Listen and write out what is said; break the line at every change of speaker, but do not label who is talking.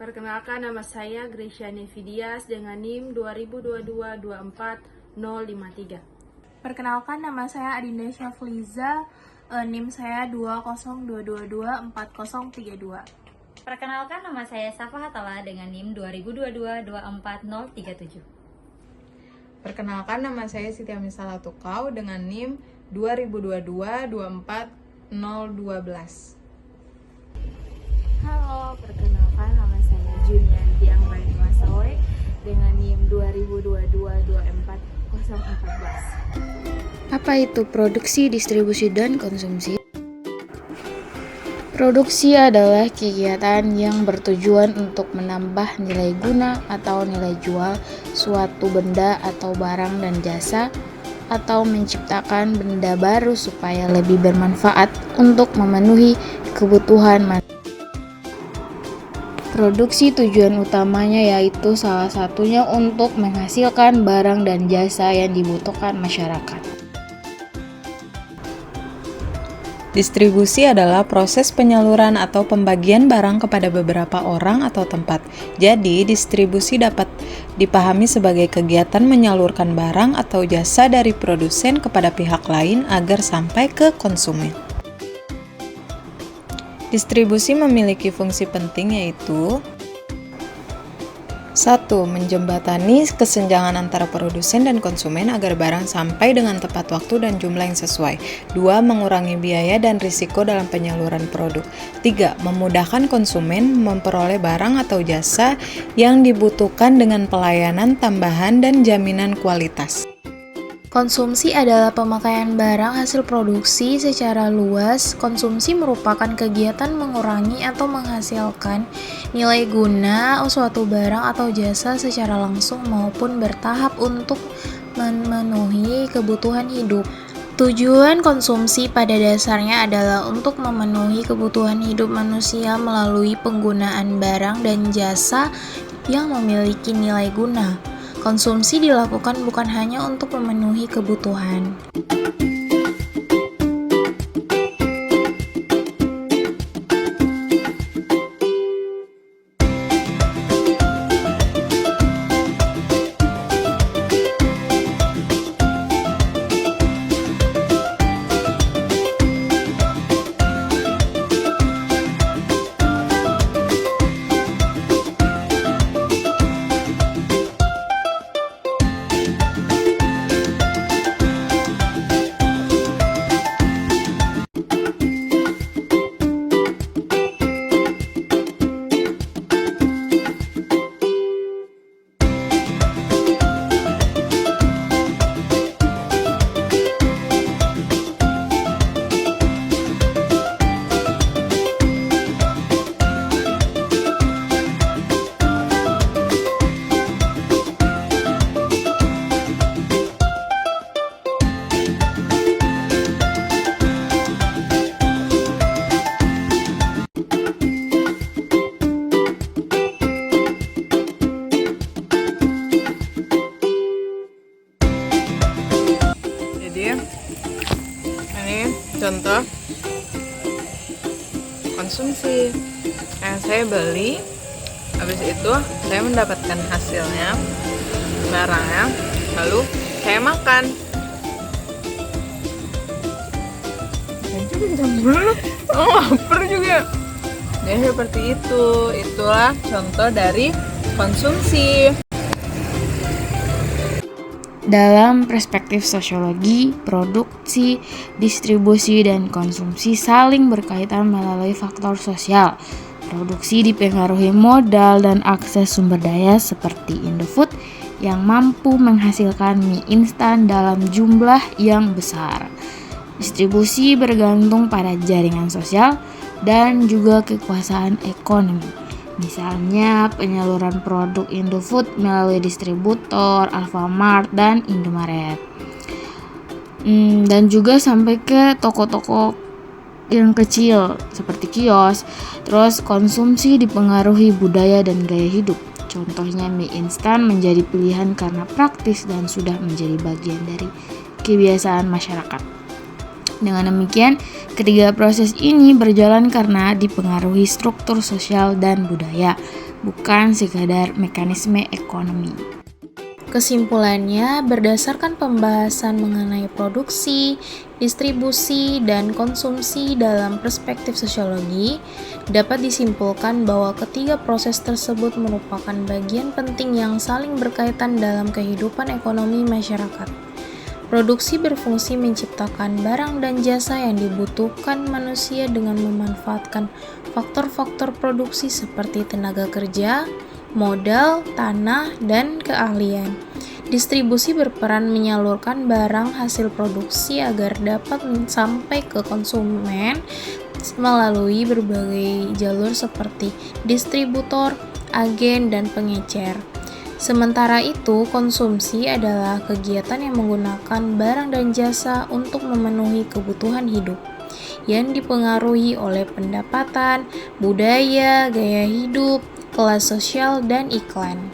Perkenalkan, nama saya Gracia Nevidias dengan NIM 2022-24053.
Perkenalkan, nama saya Adinda Syafliza, NIM saya 202224032.
Perkenalkan, nama saya Safa Hatala dengan NIM 2022-24037.
Perkenalkan, nama saya Siti Amisala Tukau dengan NIM 2022-24012.
Halo, perkenalkan nama saya Junianti Anggreni Masawe dengan NIM 2022-24014.
Apa itu produksi, distribusi, dan konsumsi? Produksi adalah kegiatan yang bertujuan untuk menambah nilai guna atau nilai jual suatu benda atau barang dan jasa, atau menciptakan benda baru supaya lebih bermanfaat untuk memenuhi kebutuhan manusia. Produksi tujuan utamanya yaitu salah satunya untuk menghasilkan barang dan jasa yang dibutuhkan masyarakat.
Distribusi adalah proses penyaluran atau pembagian barang kepada beberapa orang atau tempat. Jadi, distribusi dapat dipahami sebagai kegiatan menyalurkan barang atau jasa dari produsen kepada pihak lain agar sampai ke konsumen. Distribusi memiliki fungsi penting yaitu 1. Menjembatani kesenjangan antara produsen dan konsumen agar barang sampai dengan tepat waktu dan jumlah yang sesuai. 2. Mengurangi biaya dan risiko dalam penyaluran produk. 3. Memudahkan konsumen memperoleh barang atau jasa yang dibutuhkan dengan pelayanan tambahan dan jaminan kualitas.
Konsumsi adalah pemakaian barang hasil produksi secara luas. Konsumsi merupakan kegiatan mengurangi atau menghasilkan nilai guna suatu barang atau jasa secara langsung maupun bertahap untuk memenuhi kebutuhan hidup. Tujuan konsumsi pada dasarnya adalah untuk memenuhi kebutuhan hidup manusia melalui penggunaan barang dan jasa yang memiliki nilai guna. Konsumsi dilakukan bukan hanya untuk memenuhi kebutuhan.
Jadi, ini contoh konsumsi. Saya beli, habis itu saya mendapatkan hasilnya, barangnya, lalu saya makan. Lapar juga. Jadi seperti itu. Itulah contoh dari konsumsi.
Dalam perspektif sosiologi, produksi, distribusi, dan konsumsi saling berkaitan melalui faktor sosial. Produksi dipengaruhi modal dan akses sumber daya seperti Indofood yang mampu menghasilkan mie instan dalam jumlah yang besar. Distribusi bergantung pada jaringan sosial dan juga kekuasaan ekonomi. Misalnya penyaluran produk Indofood melalui distributor, Alfamart, dan Indomaret. Dan juga sampai ke toko-toko yang kecil seperti kios. Terus konsumsi dipengaruhi budaya dan gaya hidup. Contohnya mie instan menjadi pilihan karena praktis dan sudah menjadi bagian dari kebiasaan masyarakat. Dengan demikian, ketiga proses ini berjalan karena dipengaruhi struktur sosial dan budaya. bukan sekadar mekanisme ekonomi.
Kesimpulannya, berdasarkan pembahasan mengenai produksi, distribusi, dan konsumsi dalam perspektif sosiologi, dapat disimpulkan bahwa ketiga proses tersebut merupakan bagian penting yang saling berkaitan dalam kehidupan ekonomi masyarakat. Produksi berfungsi menciptakan barang dan jasa yang dibutuhkan manusia dengan memanfaatkan faktor-faktor produksi seperti tenaga kerja, modal, tanah, dan keahlian. Distribusi berperan menyalurkan barang hasil produksi agar dapat sampai ke konsumen melalui berbagai jalur seperti distributor, agen, dan pengecer. Sementara itu, konsumsi adalah kegiatan yang menggunakan barang dan jasa untuk memenuhi kebutuhan hidup yang dipengaruhi oleh pendapatan, budaya, gaya hidup, kelas sosial, dan iklan.